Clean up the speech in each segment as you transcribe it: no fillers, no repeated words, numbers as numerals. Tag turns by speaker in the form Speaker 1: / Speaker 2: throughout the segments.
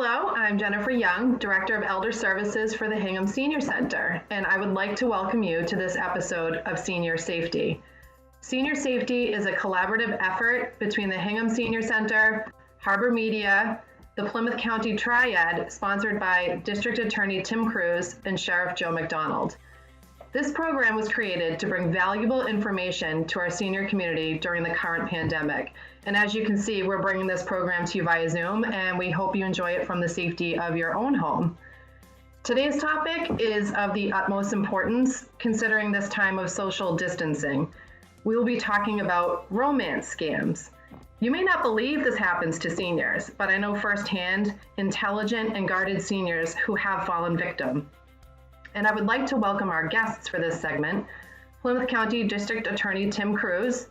Speaker 1: Hello, I'm Jennifer Young, Director of Elder Services for the Hingham Senior Center, and I would like to welcome you to this episode of Senior Safety. Senior Safety is a collaborative effort between the Hingham Senior Center, Harbor Media, the Plymouth County Triad, sponsored by District Attorney Tim Cruz and Sheriff Joe McDonald. This program was created to bring valuable information to our senior community during the current pandemic. And as you can see, we're bringing this program to you via Zoom, and we hope you enjoy it from the safety of your own home. Today's topic is of the utmost importance, considering this time of social distancing. We will be talking about romance scams. You may not believe this happens to seniors, but I know firsthand intelligent and guarded seniors who have fallen victim. And I would like to welcome our guests for this segment, Plymouth County District Attorney Tim Cruz,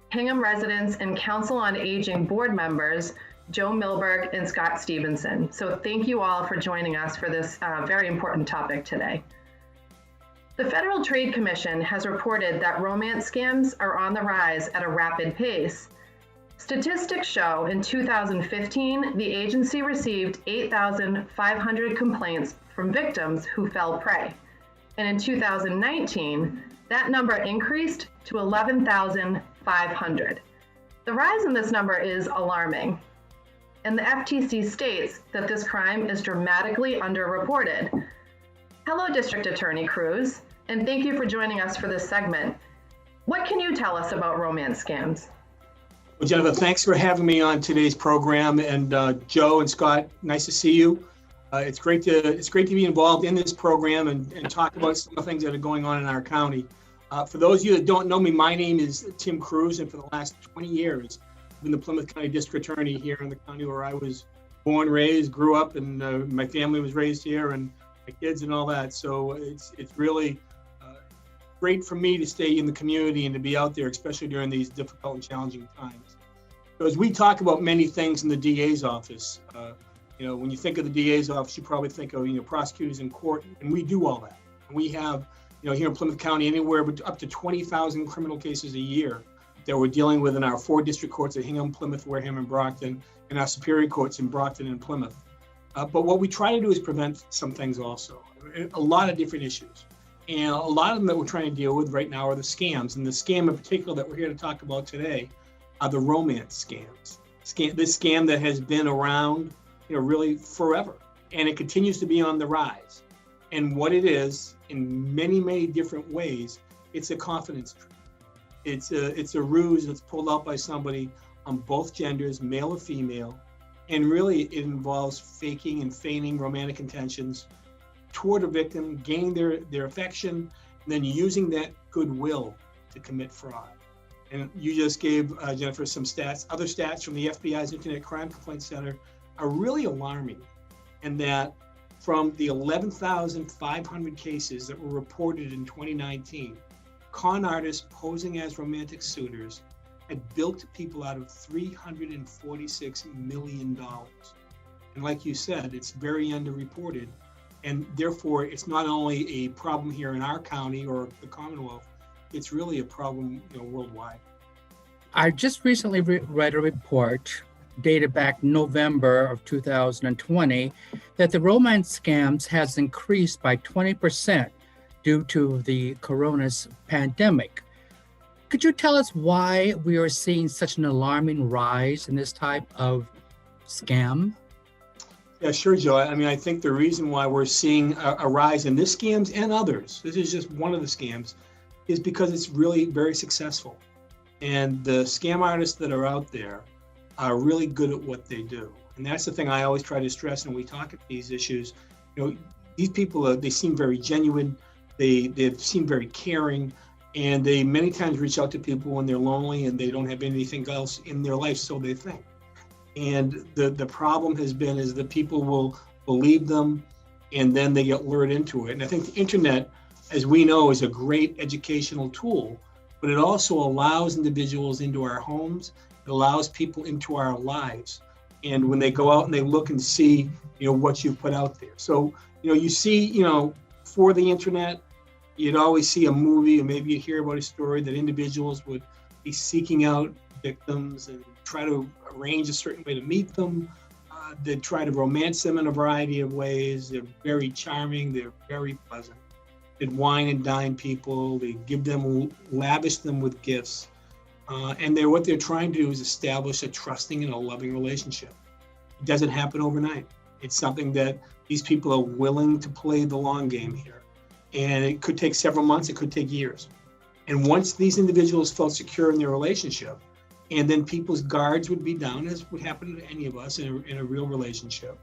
Speaker 1: Hingham residents and Council on Aging board members, Joe Milberg and Scott Stevenson. So thank you all for joining us for this very important topic today. The Federal Trade Commission has reported that romance scams are on the rise at a rapid pace. Statistics show in 2015, the agency received 8,500 complaints from victims who fell prey. And in 2019, that number increased to 11,500. The rise in this number is alarming. And the FTC states that this crime is dramatically underreported. Hello, District Attorney Cruz, and thank you for joining us for this segment. What can you tell us about romance scams?
Speaker 2: Well, Jennifer, thanks for having me on today's program. And Joe and Scott, nice to see you. It's great to be involved in this program and talk about some of the things that are going on in our county. For those of you that don't know me, my name is Tim Cruz, and for the last 20 years, I've been the Plymouth County District Attorney here in the county where I was born, raised, grew up, and my family was raised here, and my kids and all that. So it's really great for me to stay in the community and to be out there, especially during these difficult and challenging times. So as we talk about many things in the DA's office, when you think of the DA's office, you probably think of prosecutors in court, and we do all that. And we have here in Plymouth County, anywhere up to 20,000 criminal cases a year that we're dealing with in our 4 district courts at Hingham, Plymouth, Wareham, and Brockton, and our superior courts in Brockton and Plymouth. But what we try to do is prevent some things also, a lot of different issues. And a lot of them that we're trying to deal with right now are the scams. And the scam in particular that we're here to talk about today are the romance scams. This scam that has been around, really forever. And it continues to be on the rise. And what it is, in many, many different ways, it's a confidence trick. It's a ruse that's pulled out by somebody on both genders, male or female, and really it involves faking and feigning romantic intentions toward a victim, gaining their affection, and then using that goodwill to commit fraud. And you just gave, Jennifer, some stats. Other stats from the FBI's Internet Crime Complaint Center are really alarming, in that from the 11,500 cases that were reported in 2019, con artists posing as romantic suitors had bilked people out of $346 million. And like you said, it's very underreported. And therefore, it's not only a problem here in our county or the Commonwealth, it's really a problem worldwide.
Speaker 3: I just recently read a report dated back November of 2020 that the romance scams has increased by 20% due to the coronavirus pandemic. Could you tell us why we are seeing such an alarming rise in this type of scam?
Speaker 2: Yeah, sure, Joe. I think the reason why we're seeing a rise in this scams and others, this is just one of the scams, is because it's really very successful. And the scam artists that are out there are really good at what they do. And that's the thing I always try to stress when we talk about these issues. These people, they seem very genuine, they seem very caring, and they many times reach out to people when they're lonely and they don't have anything else in their life, so they think. And the problem has been is that people will believe them and then they get lured into it. And I think the internet, as we know, is a great educational tool, but it also allows individuals into our homes. It allows people into our lives. And when they go out and they look and see, what you put out there. So, you see, for the internet, you'd always see a movie, or maybe you hear about a story that individuals would be seeking out victims and try to arrange a certain way to meet them. They try to romance them in a variety of ways. They're very charming. They're very pleasant. They wine and dine people. They lavish them with gifts. And what they're trying to do is establish a trusting and a loving relationship. It doesn't happen overnight. It's something that these people are willing to play the long game here. And it could take several months, it could take years. And once these individuals felt secure in their relationship, and then people's guards would be down, as would happen to any of us in a real relationship,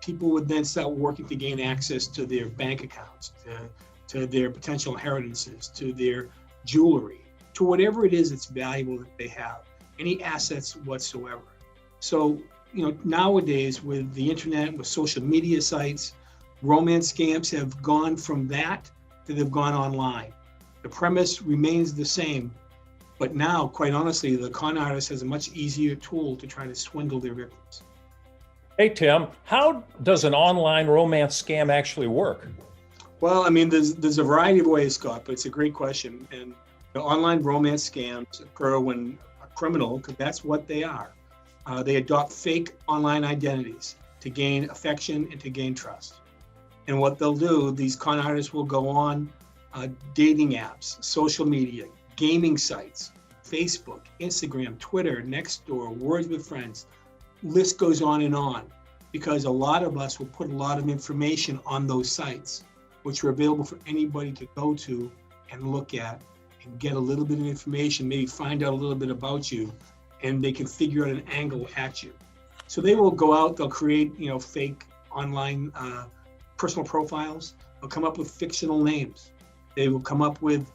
Speaker 2: people would then start working to gain access to their bank accounts, to their potential inheritances, to their jewelry, to whatever it is that's valuable that they have, any assets whatsoever. So, nowadays with the internet, with social media sites, romance scams have gone from that to they've gone online. The premise remains the same, but now, quite honestly, the con artist has a much easier tool to try to swindle their victims.
Speaker 4: Hey, Tim, how does an online romance scam actually work?
Speaker 2: Well, I mean, there's a variety of ways, Scott, but it's a great question. And the online romance scams occur when a criminal, because that's what they are, they adopt fake online identities to gain affection and to gain trust. And what they'll do, these con artists will go on dating apps, social media, gaming sites, Facebook, Instagram, Twitter, Nextdoor, Words with Friends, list goes on, because a lot of us will put a lot of information on those sites, which are available for anybody to go to and look at and get a little bit of information, maybe find out a little bit about you, and they can figure out an angle at you. So they will go out, they'll create, fake online personal profiles. They'll come up with fictional names. They will come up with,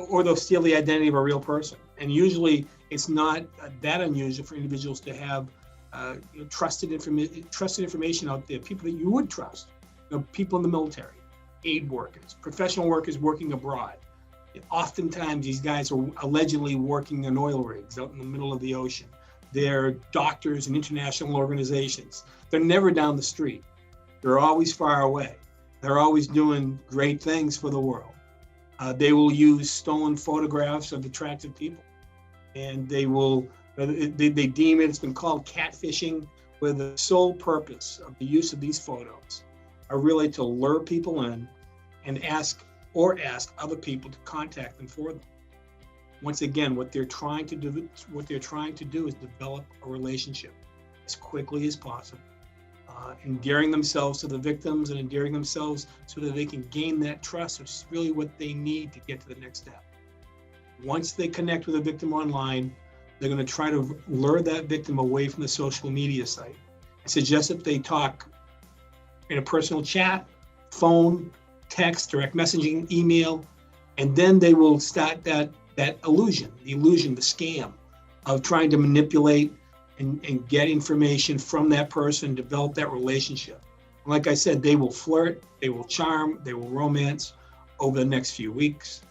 Speaker 2: or they'll steal the identity of a real person. And usually it's not that unusual for individuals to have trusted information out there, people that you would trust, people in the military, aid workers, professional workers working abroad. Oftentimes these guys are allegedly working in oil rigs out in the middle of the ocean. They're doctors in international organizations. They're never down the street. They're always far away. They're always doing great things for the world. They will use stolen photographs of attractive people, and they deem it's been called catfishing, where the sole purpose of the use of these photos are really to lure people in and ask other people to contact them for them. Once again, what they're trying to do is develop a relationship as quickly as possible, endearing themselves to the victims and endearing themselves so that they can gain that trust, which is really what they need to get to the next step. Once they connect with a victim online, they're going to try to lure that victim away from the social media site and suggest that they talk in a personal chat, phone, text, direct messaging, email, and then they will start that illusion, the scam of trying to manipulate and get information from that person, develop that relationship. And like I said, they will flirt, they will charm, they will romance over the next few weeks,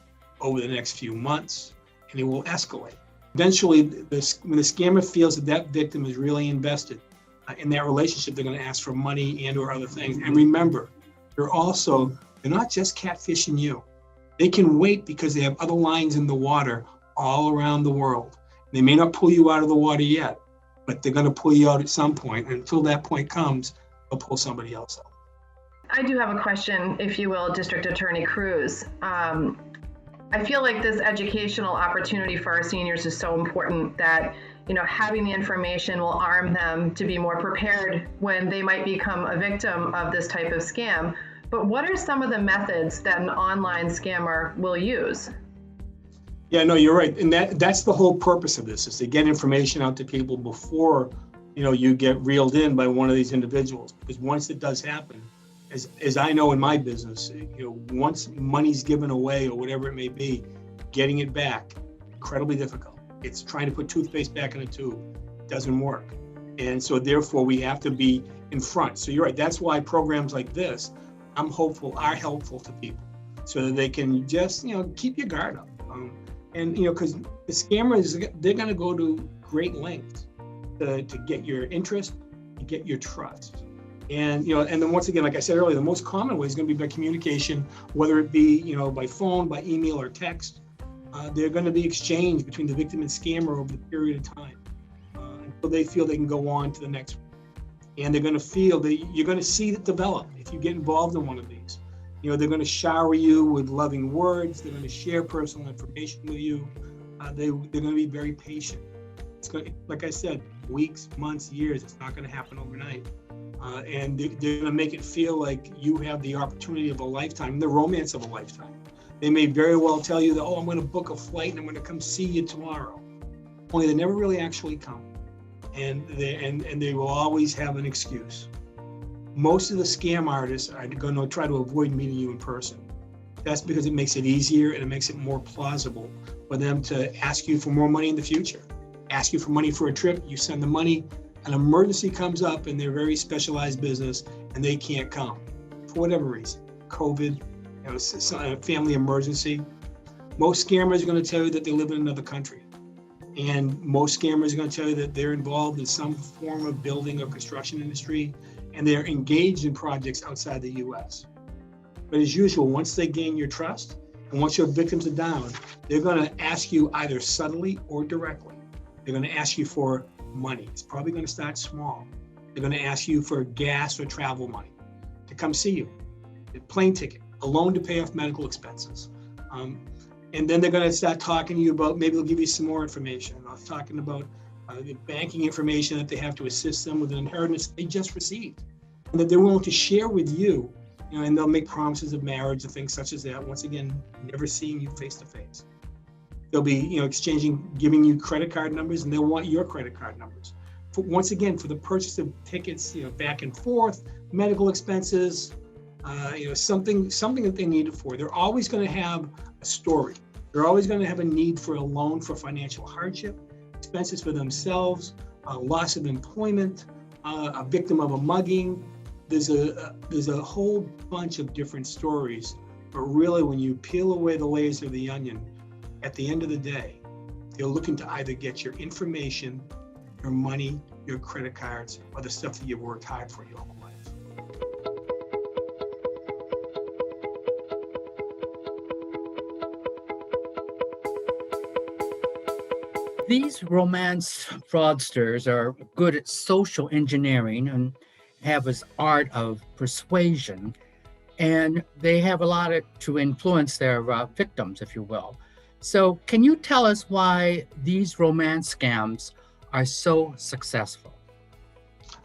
Speaker 2: over the next few months, and it will escalate. Eventually, when the scammer feels that victim is really invested in that relationship, they're going to ask for money and or other things. And remember, they're not just catfishing you. They can wait because they have other lines in the water all around the world. They may not pull you out of the water yet, but they're going to pull you out at some point. And until that point comes, they'll pull somebody else out.
Speaker 1: I do have a question, if you will, District Attorney Cruz. I feel like this educational opportunity for our seniors is so important that, having the information will arm them to be more prepared when they might become a victim of this type of scam. But what are some of the methods that an online scammer will use?
Speaker 2: Yeah, no, you're right. And that's the whole purpose of this, is to get information out to people before, you get reeled in by one of these individuals. Because once it does happen, as I know in my business, once money's given away or whatever it may be, getting it back, incredibly difficult. It's trying to put toothpaste back in a tube. It doesn't work. And so therefore we have to be in front. So you're right. That's why programs like this, I'm hopeful, are helpful to people so that they can just, keep your guard up. Because the scammers, they're going to go to great lengths to get your interest, to get your trust. And then once again, like I said earlier, the most common way is going to be by communication, whether it be, by phone, by email or text. They're going to be exchanged between the victim and scammer over the period of time until they feel they can go on to the next And they're going to feel that you're going to see it develop if you get involved in one of these. You know, they're going to shower you with loving words. They're going to share personal information with you. They're going to be very patient. It's going to, like I said, weeks, months, years. It's not going to happen overnight. And they're going to make it feel like you have the opportunity of a lifetime, the romance of a lifetime. They may very well tell you that, oh, I'm going to book a flight and I'm going to come see you tomorrow. Only they never really actually come. And they will always have an excuse. Most of the scam artists are going to try to avoid meeting you in person. That's because it makes it easier and it makes it more plausible for them to ask you for more money in the future. Ask you for money for a trip, you send the money, an emergency comes up in their very specialized business and they can't come for whatever reason. COVID, a family emergency. Most scammers are going to tell you that they live in another country. And most scammers are going to tell you that they're involved in some form of building or construction industry, and they're engaged in projects outside the US. But as usual, once they gain your trust, and once your victims are down, they're going to ask you either subtly or directly. They're going to ask you for money. It's probably going to start small. They're going to ask you for gas or travel money to come see you, a plane ticket, a loan to pay off medical expenses. And then they're going to start talking to you about, maybe they'll give you some more information. They're talking about the banking information that they have to assist them with an inheritance they just received, and that they're willing to share with you, and they'll make promises of marriage and things such as that. Once again, never seeing you face to face. They'll be, exchanging, giving you credit card numbers, and they'll want your credit card numbers. Once again, for the purchase of tickets, back and forth, medical expenses, something that they need it for. They're always going to have a story. They're always going to have a need for a loan for financial hardship, expenses for themselves, loss of employment, a victim of a mugging. There's a whole bunch of different stories, but really when you peel away the layers of the onion, at the end of the day, they're looking to either get your information, your money, your credit cards, or the stuff that you've worked hard for your whole life.
Speaker 3: These romance fraudsters are good at social engineering and have this art of persuasion, and they have a lot to influence their victims, if you will. So can you tell us why these romance scams are so successful?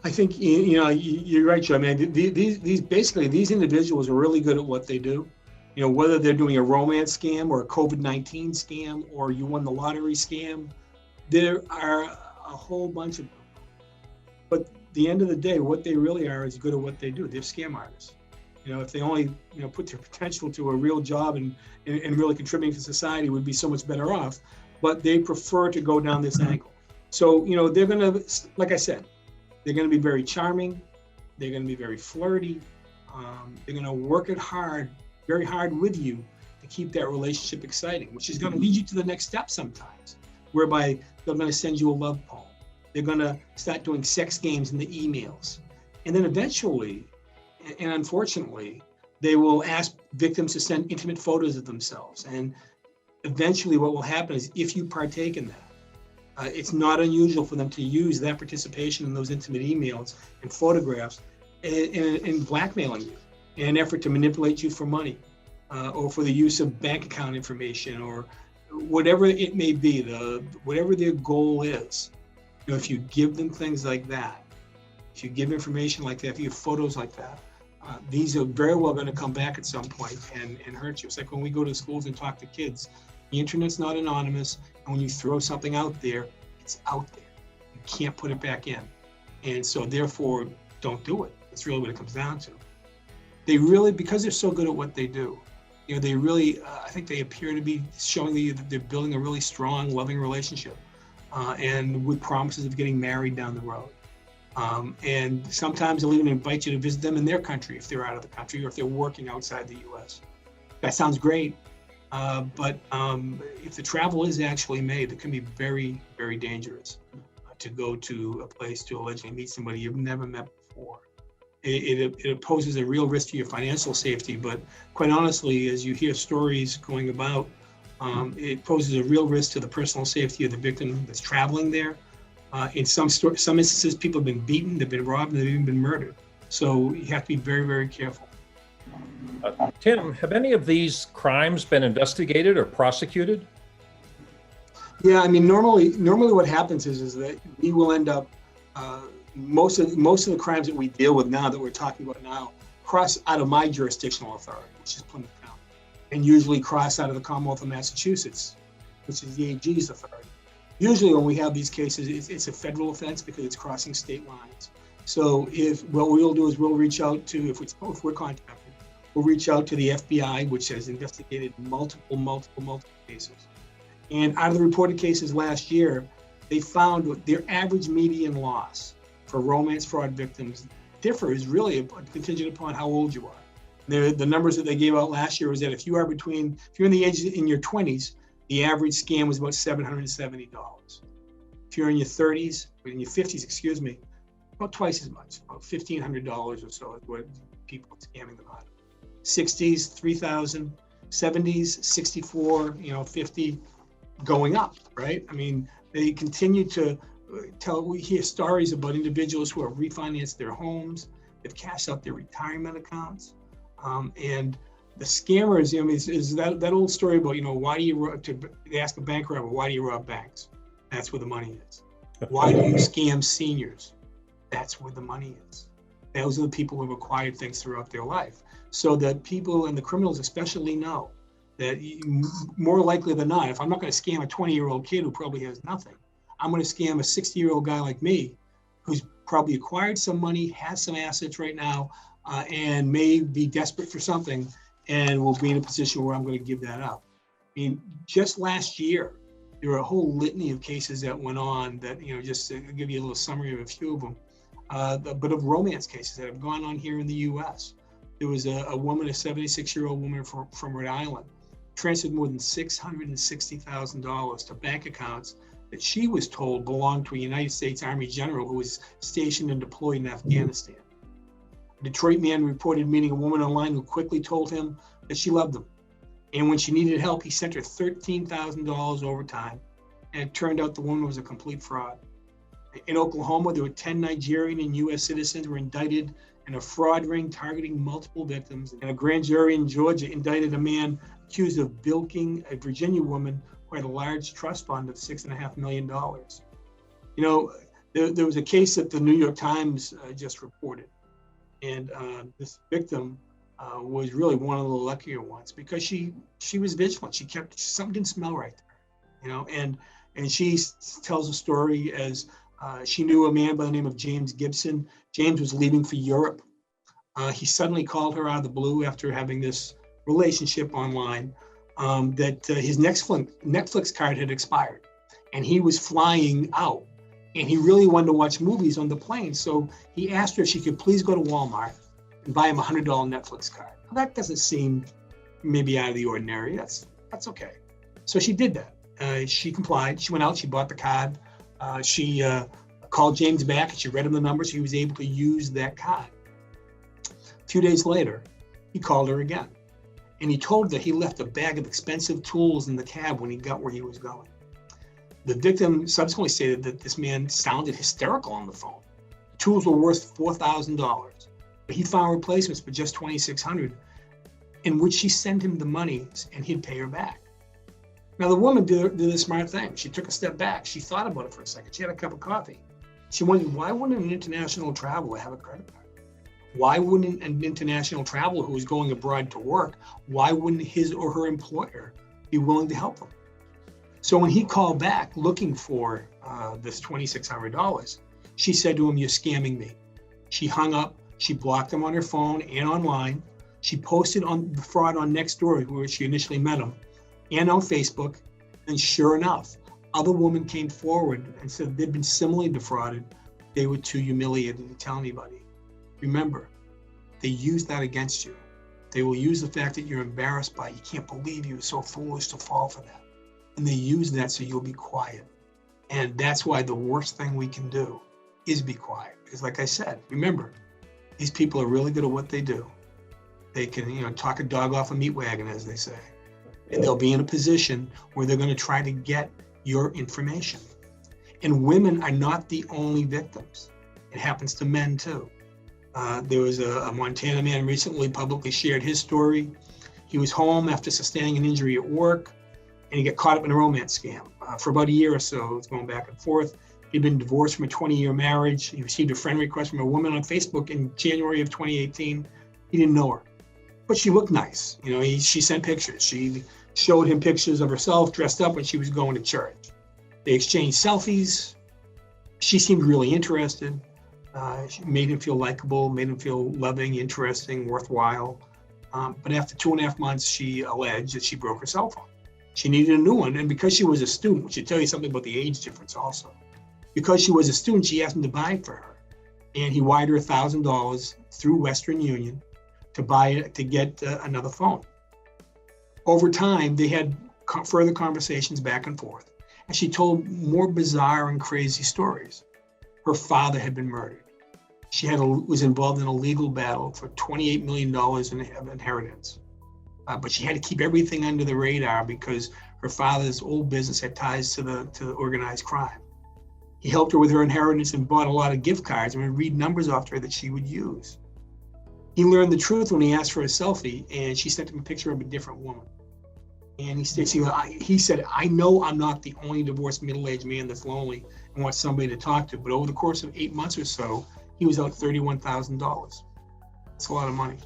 Speaker 2: I think, you're right, Joe. I mean, these individuals are really good at what they do. Whether they're doing a romance scam or a COVID-19 scam or you won the lottery scam, there are a whole bunch of them. But at the end of the day, what they really are is good at what they do. They're scam artists. If they only, put their potential to a real job and really contributing to society, would be so much better off. But they prefer to go down this angle. So, they're going to, like I said, they're going to be very charming. They're going to be very flirty. They're going to work it very hard with you to keep that relationship exciting, which is going to lead you to the next step sometimes, whereby they're going to send you a love poem. They're going to start doing sex games in the emails. And then eventually, and unfortunately, they will ask victims to send intimate photos of themselves. And eventually what will happen is, if you partake in that, it's not unusual for them to use that participation in those intimate emails and photographs in blackmailing you in an effort to manipulate you for money, or for the use of bank account information, or whatever it may be, whatever their goal is. If you give them things like that, if you give information like that, if you have photos like that, these are very well going to come back at some point and hurt you. It's like when we go to schools and talk to kids, the internet's not anonymous, and when you throw something out there, it's out there. You can't put it back in. And so therefore, don't do it. That's really what it comes down to. They really, because they're so good at what they do, they really, I think they appear to be showing you that they're building a really strong, loving relationship, and with promises of getting married down the road. And sometimes they'll even invite you to visit them in their country if they're out of the country or if they're working outside the US. That sounds great, but if the travel is actually made, it can be very, very dangerous to go to a place to allegedly meet somebody you've never met before. It poses a real risk to your financial safety, but quite honestly, as you hear stories going about, it poses a real risk to the personal safety of the victim that's traveling there. In some instances, people have been beaten, they've been robbed, and they've even been murdered. So you have to be very, very careful.
Speaker 4: Tim, have any of these crimes been investigated or prosecuted?
Speaker 2: Yeah, I mean, normally what happens is that we will end up, most of the crimes that we deal with now, that we're talking about now, cross out of my jurisdictional authority, which is Plymouth County, and usually cross out of the Commonwealth of Massachusetts, which is the AG's authority. Usually when we have these cases, it's a federal offense because it's crossing state lines. So what we'll do is we'll reach out to, if we're contacted, we'll reach out to the FBI, which has investigated multiple cases. And out of the reported cases last year, they found their average median loss for romance fraud victims differs really contingent upon how old you are. The numbers that they gave out last year was that if you're in the age in your 20s, the average scam was about $770. If you're in your 30s, or in your 50s, excuse me, about twice as much, about $1,500 or so is what people are scamming them out. 60s, $3,000, 70s, 64, 50, going up, right? I mean, they continue to we hear stories about individuals who have refinanced their homes, they've cashed out their retirement accounts, and the scammers, is that old story about, why do you they ask a bank robber, why do you rob banks? That's where the money is. Why do you scam seniors? That's where the money is. Those are the people who have acquired things throughout their life. So that people and the criminals especially know that more likely than not, if I'm not going to scam a 20-year-old kid who probably has nothing, I'm going to scam a 60-year-old guy like me who's probably acquired some money, has some assets right now, and may be desperate for something, and will be in a position where I'm going to give that up. I mean, just last year, there were a whole litany of cases that went on that, just to give you a little summary of a few of them, but of romance cases that have gone on here in the U.S. There was a woman, a 76-year-old woman from Rhode Island, transferred more than $660,000 to bank accounts that she was told belonged to a United States Army general who was stationed and deployed in Afghanistan. A Detroit man reported meeting a woman online who quickly told him that she loved him. And when she needed help, he sent her $13,000 over time. And it turned out the woman was a complete fraud. In Oklahoma, there were 10 Nigerian and U.S. citizens were indicted in a fraud ring targeting multiple victims. And a grand jury in Georgia indicted a man accused of bilking a Virginia woman who had a large trust fund of $6.5 million. There was a case that the New York Times just reported. And this victim was really one of the luckier ones because she was vigilant. Something didn't smell right there, and she tells a story as she knew a man by the name of James Gibson. James was leaving for Europe. He suddenly called her out of the blue after having this relationship online that his Netflix card had expired and he was flying out. And he really wanted to watch movies on the plane. So he asked her if she could please go to Walmart and buy him a $100 Netflix card. Well, that doesn't seem maybe out of the ordinary. That's okay. So she did that. She complied. She went out, she bought the card. She called James back and she read him the numbers. He was able to use that card. A few days later, he called her again. And he told her that he left a bag of expensive tools in the cab when he got where he was going. The victim subsequently stated that this man sounded hysterical on the phone. The tools were worth $4,000, but he found replacements for just $2,600, in which she sent him the money and he'd pay her back. Now the woman did a smart thing. She took a step back. She thought about it for a second. She had a cup of coffee. She wondered, why wouldn't an international traveler have a credit card? Why wouldn't an international traveler who was going abroad to work, why wouldn't his or her employer be willing to help them? So when he called back looking for this $2,600, she said to him, "You're scamming me." She hung up, she blocked him on her phone and online. She posted on the fraud on Nextdoor, where she initially met him, and on Facebook. And sure enough, other women came forward and said they'd been similarly defrauded. They were too humiliated to tell anybody. Remember, they use that against you. They will use the fact that you're embarrassed by, you can't believe you were so foolish to fall for that. And they use that so you'll be quiet. And that's why the worst thing we can do is be quiet. Because like I said, remember, these people are really good at what they do. They can, talk a dog off a meat wagon, as they say. And they'll be in a position where they're going to try to get your information. And women are not the only victims. It happens to men too. There was a Montana man recently publicly shared his story. He was home after sustaining an injury at work, and he got caught up in a romance scam. For about a year or so, it was going back and forth. He'd been divorced from a 20-year marriage. He received a friend request from a woman on Facebook in January of 2018. He didn't know her, but she looked nice. She sent pictures. She showed him pictures of herself dressed up when she was going to church. They exchanged selfies. She seemed really interested. She made him feel likable, made him feel loving, interesting, worthwhile. But after 2.5 months, she alleged that she broke her cell phone. She needed a new one, and because she was a student, which should tell you something about the age difference also. Because she was a student, she asked him to buy it for her. And he wired her $1,000 through Western Union to get another phone. Over time, they had further conversations back and forth. And she told more bizarre and crazy stories. Her father had been murdered. She was involved in a legal battle for $28 million in inheritance. But she had to keep everything under the radar because her father's old business had ties to the organized crime. He helped her with her inheritance and bought a lot of gift cards and would read numbers off to her that she would use. He learned the truth when he asked for a selfie, and she sent him a picture of a different woman. And he said, I know I'm not the only divorced middle-aged man that's lonely and wants somebody to talk to, but over the course of 8 months or so, he was out $31,000. That's a lot of money.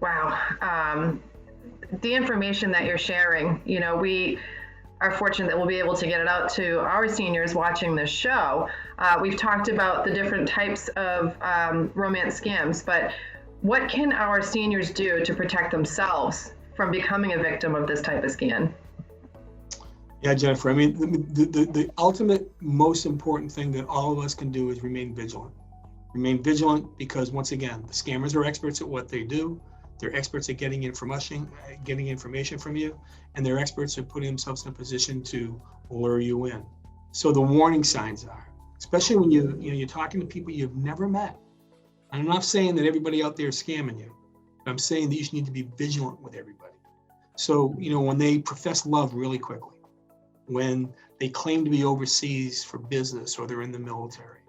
Speaker 1: Wow. The information that you're sharing, we are fortunate that we'll be able to get it out to our seniors watching this show. We've talked about the different types of romance scams, but what can our seniors do to protect themselves from becoming a victim of this type of scam?
Speaker 2: Yeah, Jennifer, I mean, the ultimate most important thing that all of us can do is remain vigilant. Remain vigilant because, once again, the scammers are experts at what they do. They're experts at getting information from you, and they're experts at putting themselves in a position to lure you in. So the warning signs are, especially when you're talking to people you've never met. I'm not saying that everybody out there is scamming you, but I'm saying that you need to be vigilant with everybody. So, when they profess love really quickly, when they claim to be overseas for business or they're in the military,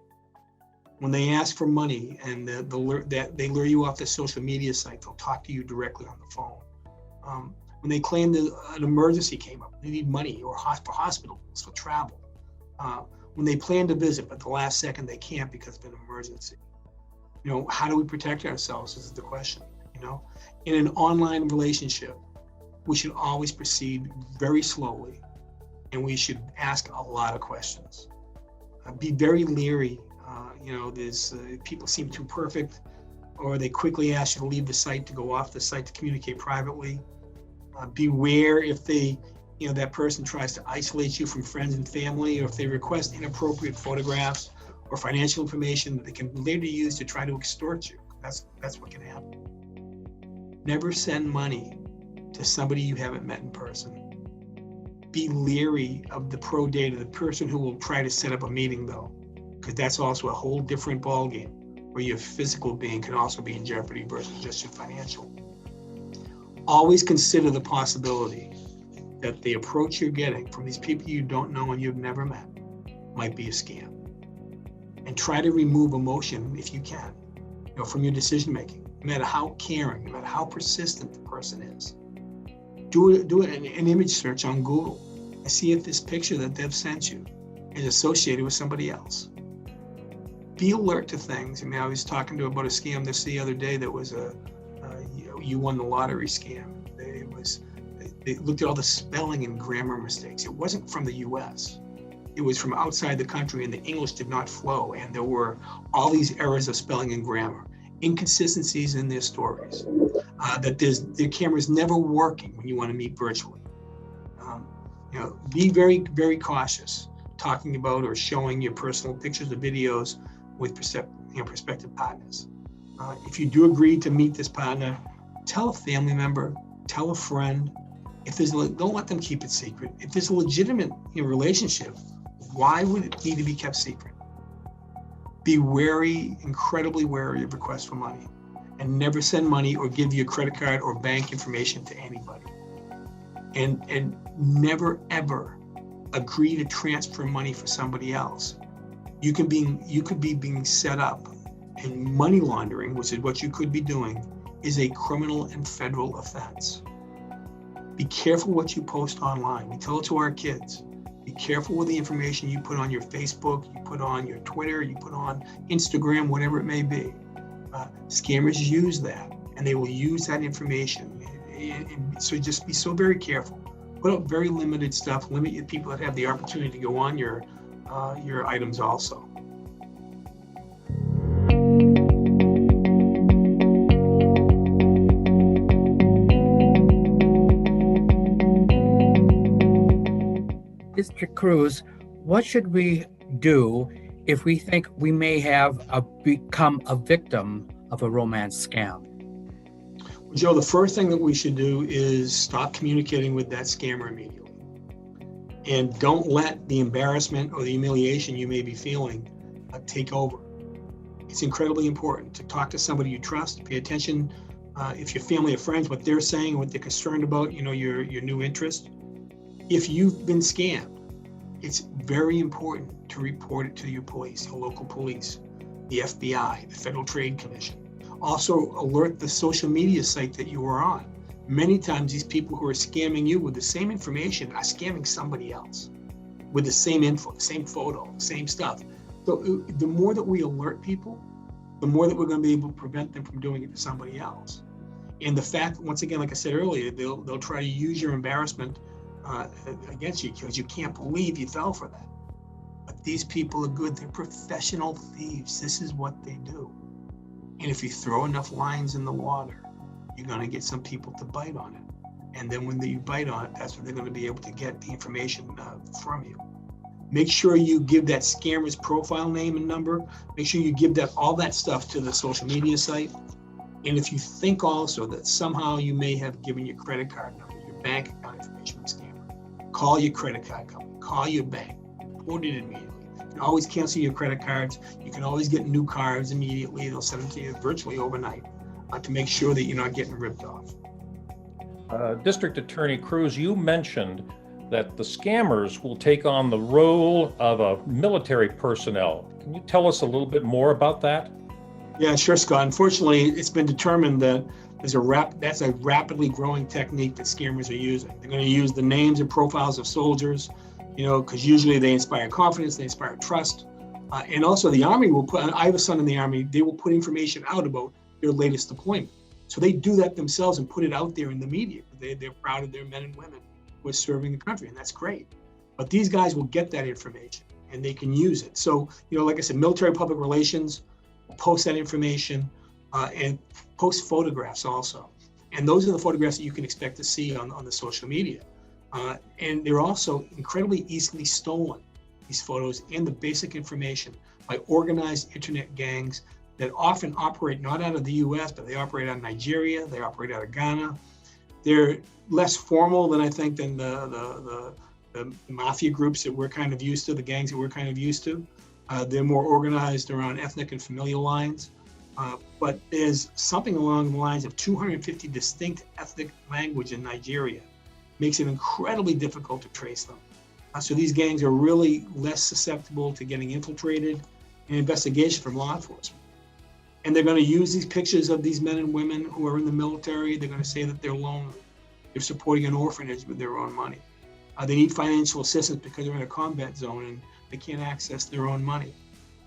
Speaker 2: when they ask for money and they lure you off the social media site, they'll talk to you directly on the phone. When they claim that an emergency came up, they need money or for hospital bills, for travel. When they plan to visit, but the last second they can't because of an emergency. How do we protect ourselves is the question. In an online relationship, we should always proceed very slowly, and we should ask a lot of questions. Be very leery. There's people seem too perfect, or they quickly ask you to leave the site, to go off the site, to communicate privately. Beware if that person tries to isolate you from friends and family, or if they request inappropriate photographs or financial information that they can later use to try to extort you. That's what can happen. Never send money to somebody you haven't met in person. Be leery of the pro data, the person who will try to set up a meeting though, because that's also a whole different ballgame where your physical being can also be in jeopardy versus just your financial. Always consider the possibility that the approach you're getting from these people you don't know and you've never met might be a scam. And try to remove emotion if you can, from your decision making, no matter how caring, no matter how persistent the person is. Do an image search on Google and see if this picture that they've sent you is associated with somebody else. Be alert to things. I was talking about a scam the other day that was you won the lottery scam. They looked at all the spelling and grammar mistakes. It wasn't from the US. It was from outside the country, and the English did not flow, and there were all these errors of spelling and grammar, inconsistencies in their stories, that their camera's never working when you want to meet virtually. Be very, very cautious talking about or showing your personal pictures or videos with prospective partners. If you do agree to meet this partner, tell a family member, tell a friend. Don't let them keep it secret. If there's a legitimate relationship, why would it need to be kept secret? Be wary, incredibly wary of requests for money, and never send money or give your credit card or bank information to anybody. And never, ever agree to transfer money for somebody else, you could be being set up. And money laundering, which is what you could be doing, is a criminal and federal offense. Be careful what you post online. We tell it to our kids. Be careful with the information you put on your Facebook, you put on your Twitter, you put on Instagram, whatever it may be. Scammers use that, and they will use that information. And so just be so very careful. Put up very limited stuff. Limit your people that have the opportunity to go on your items also.
Speaker 3: Mr. Cruz, what should we do if we think we may have become a victim of a romance scam?
Speaker 2: Joe, the first thing that we should do is stop communicating with that scammer immediately. And don't let the embarrassment or the humiliation you may be feeling take over. It's incredibly important to talk to somebody you trust, pay attention if your family or friends, what they're saying, what they're concerned about, your new interest. If you've been scammed, it's very important to report it to your police, your local police, the FBI, the Federal Trade Commission. Also alert the social media site that you are on. Many times these people who are scamming you with the same information are scamming somebody else with the same info, same photo, same stuff. So the more that we alert people, the more that we're going to be able to prevent them from doing it to somebody else. And the fact, once again, like I said earlier, they'll try to use your embarrassment against you because you can't believe you fell for that. But these people are good. They're professional thieves. This is what they do. And if you throw enough lines in the water, you're going to get some people to bite on it. And then when you bite on it, that's when they're going to be able to get the information from you. Make sure you give that scammer's profile name and number. Make sure you give all that stuff to the social media site. And if you think also that somehow you may have given your credit card number, your bank account information to the scammer, call your credit card company, call your bank, report it immediately. You can always cancel your credit cards. You can always get new cards immediately. They'll send them to you virtually overnight to make sure that you're not getting ripped off.
Speaker 4: District Attorney Cruz, you mentioned that the scammers will take on the role of a military personnel. Can you tell us a little bit more about that?
Speaker 2: Yeah, sure, Scott. Unfortunately, it's been determined that that's a rapidly growing technique that scammers are using. They're going to use the names and profiles of soldiers, because usually they inspire confidence, they inspire trust. And also the Army will I have a son in the Army, they will put information out about their latest deployment. So they do that themselves and put it out there in the media. They're proud of their men and women who are serving the country, and that's great. But these guys will get that information and they can use it. So, like I said, military public relations, post that information and post photographs also. And those are the photographs that you can expect to see on the social media. And they're also incredibly easily stolen, these photos and the basic information, by organized internet gangs that often operate not out of the US, but they operate out of Nigeria, they operate out of Ghana. They're less formal than the mafia groups that we're kind of used to, the gangs that we're kind of used to. They're more organized around ethnic and familial lines. But there's something along the lines of 250 distinct ethnic language in Nigeria. Makes it incredibly difficult to trace them. So these gangs are really less susceptible to getting infiltrated and investigation from law enforcement. And they're going to use these pictures of these men and women who are in the military. They're going to say that they're lonely. They're supporting an orphanage with their own money. They need financial assistance because they're in a combat zone and they can't access their own money.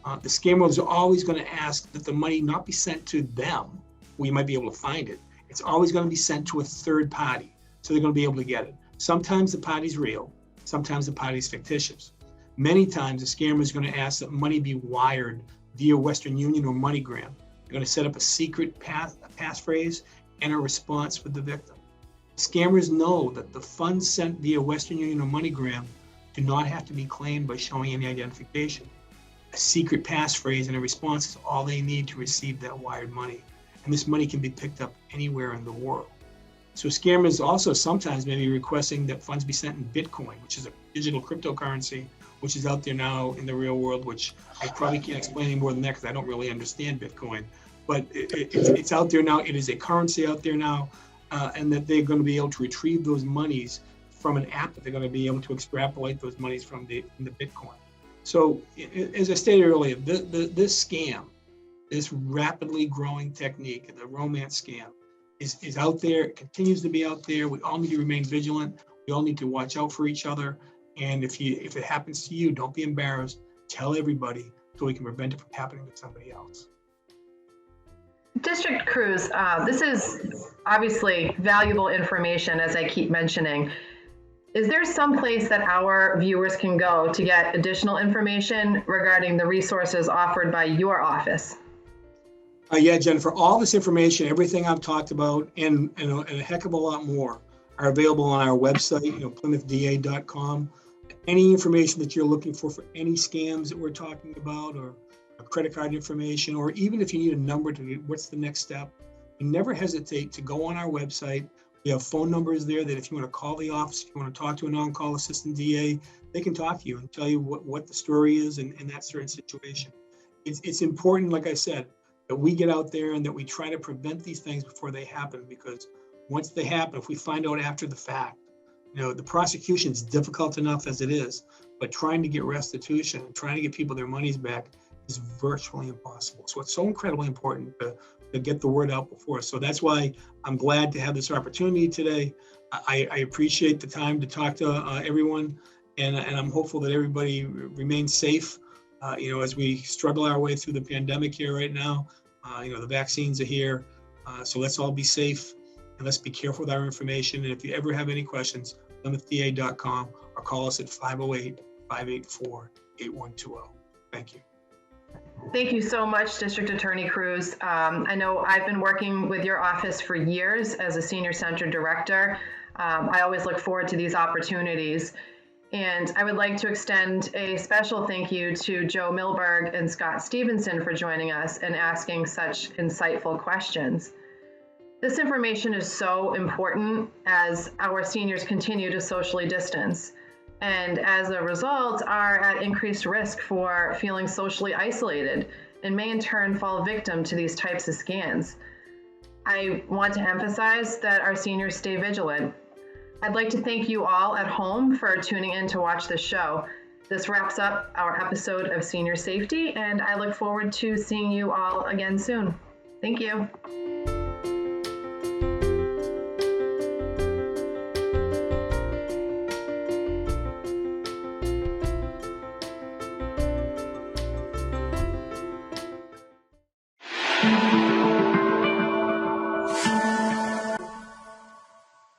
Speaker 2: The scammers are always going to ask that the money not be sent to them, where you might be able to find it. It's always going to be sent to a third party, so they're going to be able to get it. Sometimes the party's real, sometimes the party's fictitious. Many times the scammer is going to ask that money be wired via Western Union or MoneyGram. They're going to set up a secret passphrase and a response with the victim. Scammers know that the funds sent via Western Union or MoneyGram do not have to be claimed by showing any identification. A secret passphrase and a response is all they need to receive that wired money. And this money can be picked up anywhere in the world. So scammers also sometimes may be requesting that funds be sent in Bitcoin, which is a digital cryptocurrency, which is out there now in the real world, which I probably can't explain any more than that because I don't really understand Bitcoin. But it's out there now. It is a currency out there now, and that they're going to be able to retrieve those monies from an app that they're going to be able to extrapolate those monies from the Bitcoin. So as I stated earlier, this scam, this rapidly growing technique, the romance scam, is out there. It continues to be out there. We all need to remain vigilant. We all need to watch out for each other. And if it happens to you, don't be embarrassed. Tell everybody so we can prevent it from happening to somebody else.
Speaker 1: District Cruz, this is obviously valuable information, as I keep mentioning. Is there some place that our viewers can go to get additional information regarding the resources offered by your office?
Speaker 2: Yeah, Jennifer, all this information, everything I've talked about, and a heck of a lot more are available on our website, PlymouthDA.com. Any information that you're looking for any scams that we're talking about, or credit card information, or even if you need a number to what's the next step, you never hesitate to go on our website. We have phone numbers there that if you want to call the office, if you want to talk to an on-call assistant DA, they can talk to you and tell you what the story is in that certain situation. It's important, like I said, that we get out there and that we try to prevent these things before they happen, because once they happen, if we find out after the fact, the prosecution is difficult enough as it is, but trying to get restitution and trying to get people their monies back is virtually impossible. So it's so incredibly important to get the word out before. So that's why I'm glad to have this opportunity today. I appreciate the time to talk to everyone, and I'm hopeful that everybody remains safe. As we struggle our way through the pandemic here right now, the vaccines are here. So let's all be safe and let's be careful with our information. And if you ever have any questions, PlymouthDA.com or call us at 508-584-8120. Thank you.
Speaker 1: Thank you so much, District Attorney Cruz. I know I've been working with your office for years as a senior center director. I always look forward to these opportunities. And I would like to extend a special thank you to Joe Milberg and Scott Stevenson for joining us and asking such insightful questions. This information is so important as our seniors continue to socially distance, and as a result are at increased risk for feeling socially isolated and may in turn fall victim to these types of scams. I want to emphasize that our seniors stay vigilant. I'd like to thank you all at home for tuning in to watch this show. This wraps up our episode of Senior Safety, and I look forward to seeing you all again soon. Thank you.